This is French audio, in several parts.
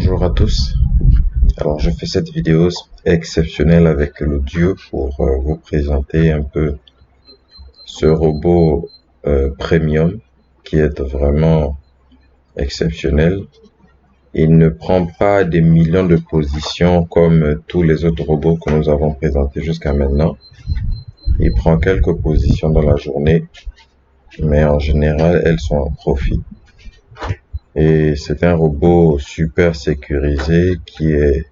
Bonjour à tous. Alors je fais cette vidéo exceptionnelle avec l'audio pour vous présenter un peu ce robot premium qui est vraiment exceptionnel. Il ne prend pas des millions de positions comme tous les autres robots que nous avons présentés jusqu'à maintenant. Il prend quelques positions dans la journée, mais en général elles sont en profit. Et c'est un robot super sécurisé que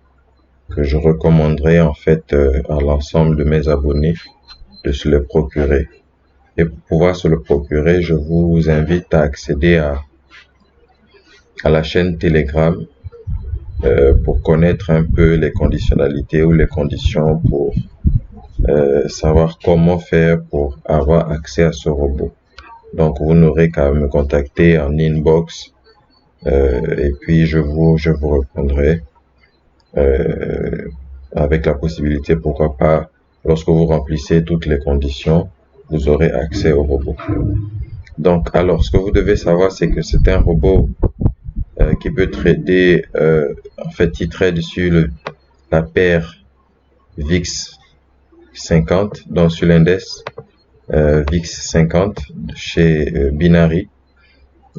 je recommanderais en fait à l'ensemble de mes abonnés de se le procurer. Et pour pouvoir se le procurer, je vous invite à accéder à la chaîne Telegram pour connaître un peu les conditionnalités ou les conditions pour savoir comment faire pour avoir accès à ce robot. Donc vous n'aurez qu'à me contacter en inbox et puis je vous répondrai avec la possibilité, pourquoi pas, lorsque vous remplissez toutes les conditions, vous aurez accès au robot. Donc, alors, ce que vous devez savoir, c'est que c'est un robot qui peut trader, en fait, il trade sur la paire VIX 50, donc sur l'index VIX 50 chez Binary.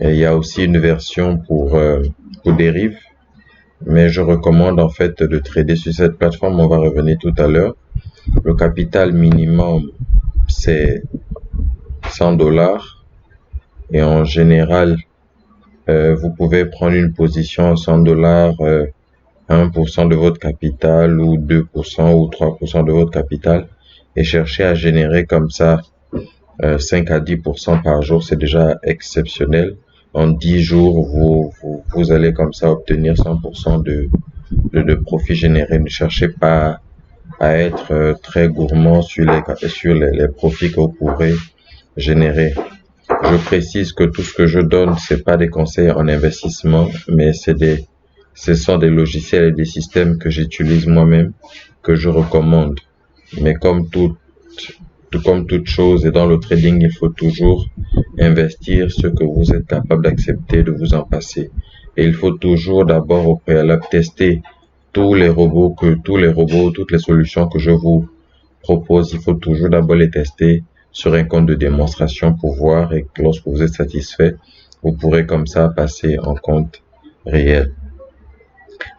Et il y a aussi une version pour dérive, mais je recommande en fait de trader sur cette plateforme. On va revenir tout à l'heure. Le capital minimum c'est $100 et en général vous pouvez prendre une position à $100 1% de votre capital ou 2% ou 3% de votre capital et chercher à générer comme ça 5 à 10% par jour. C'est déjà exceptionnel. En 10 jours, vous allez comme ça obtenir 100% de profit généré. Ne cherchez pas à être très gourmand sur les profits que vous pourrez générer. Je précise que tout ce que je donne, c'est pas des conseils en investissement, mais ce sont des logiciels et des systèmes que j'utilise moi-même, que je recommande. Mais comme toute chose et dans le trading, il faut toujours investir ce que vous êtes capable d'accepter de vous en passer. Et il faut toujours d'abord au préalable tester toutes les solutions que je vous propose. Il faut toujours d'abord les tester sur un compte de démonstration pour voir, et lorsque vous êtes satisfait, vous pourrez comme ça passer en compte réel.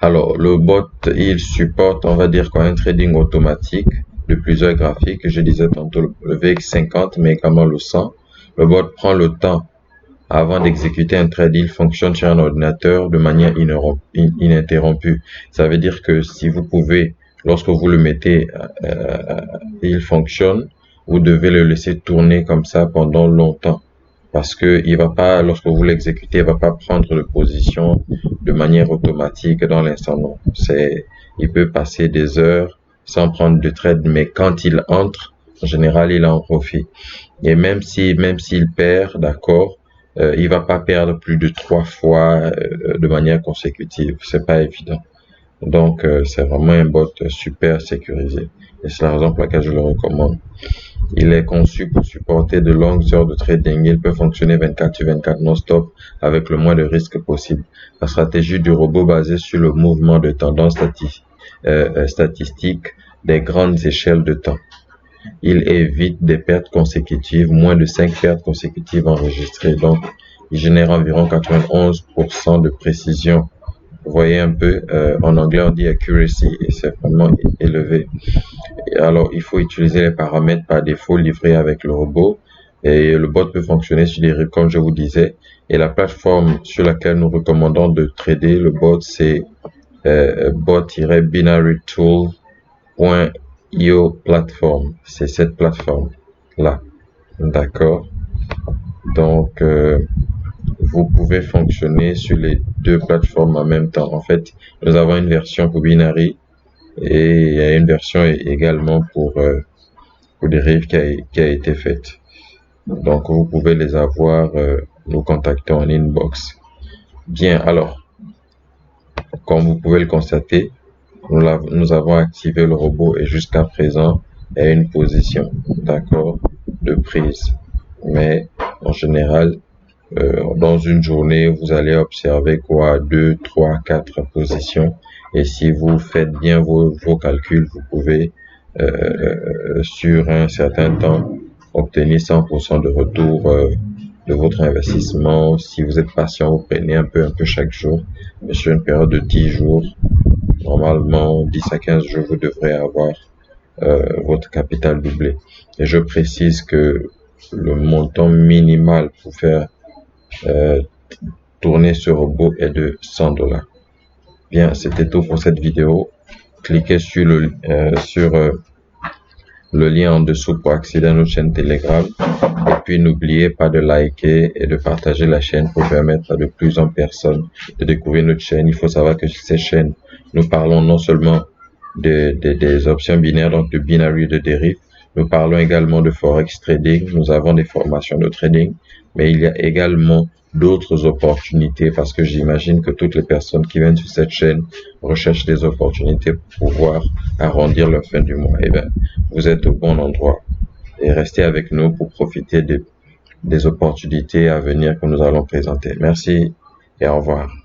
Alors, le bot, il supporte, on va dire, un trading automatique de plusieurs graphiques. Je disais tantôt le VX50, mais également le 100. Le bot prend le temps avant d'exécuter un trade. Il fonctionne sur un ordinateur de manière ininterrompue. Ça veut dire que si vous pouvez, lorsque vous le mettez, il fonctionne, vous devez le laisser tourner comme ça pendant longtemps. Parce que il va pas, lorsque vous l'exécutez, il va pas prendre de position de manière automatique dans l'instant. Non, il peut passer des heures sans prendre de trade, mais quand il entre, en général, il en profite. Et même s'il perd, d'accord, il va pas perdre plus de 3 fois de manière consécutive. C'est pas évident. Donc, c'est vraiment un bot super sécurisé. Et c'est la raison pour laquelle je le recommande. Il est conçu pour supporter de longues heures de trading. Il peut fonctionner 24/24 non-stop avec le moins de risques possible. La stratégie du robot basée sur le mouvement de tendance statistique des grandes échelles de temps. Il évite des pertes consécutives, moins de 5 pertes consécutives enregistrées. Donc, il génère environ 91% de précision. Vous voyez un peu, en anglais on dit accuracy et c'est vraiment élevé. Et alors, il faut utiliser les paramètres par défaut livrés avec le robot et le bot peut fonctionner sur des rives comme je vous disais. Et la plateforme sur laquelle nous recommandons de trader le bot, c'est bot-binarytool.io platform. C'est cette plateforme là, d'accord. Donc vous pouvez fonctionner sur les deux plateformes en même temps. En fait, nous avons une version pour Binary et il y a une version également pour dérive qui a été faite. Donc vous pouvez les avoir, nous contacter en inbox. Bien, alors, comme vous pouvez le constater, nous avons activé le robot et jusqu'à présent, il y a une position, d'accord, de prise. Mais en général, Dans une journée, vous allez observer quoi? 2, 3, 4 positions. Et si vous faites bien vos calculs, vous pouvez, sur un certain temps, obtenir 100% de retour de votre investissement. Si vous êtes patient, vous prenez un peu chaque jour. Mais sur une période de 10 jours, normalement, 10 à 15 jours, vous devrez avoir votre capital doublé. Et je précise que le montant minimal pour faire tourner ce robot est de 100 $. Bien, c'était tout pour cette vidéo. Cliquez sur le lien en dessous pour accéder à notre chaîne Telegram. Et puis, n'oubliez pas de liker et de partager la chaîne pour permettre à de plus en personnes de découvrir notre chaîne. Il faut savoir que sur cette chaîne, nous parlons non seulement des options binaires, donc de binary de dérive. Nous parlons également de forex trading. Nous avons des formations de trading, mais il y a également d'autres opportunités parce que j'imagine que toutes les personnes qui viennent sur cette chaîne recherchent des opportunités pour pouvoir arrondir leur fin du mois. Eh bien, vous êtes au bon endroit et restez avec nous pour profiter des opportunités à venir que nous allons présenter. Merci et au revoir.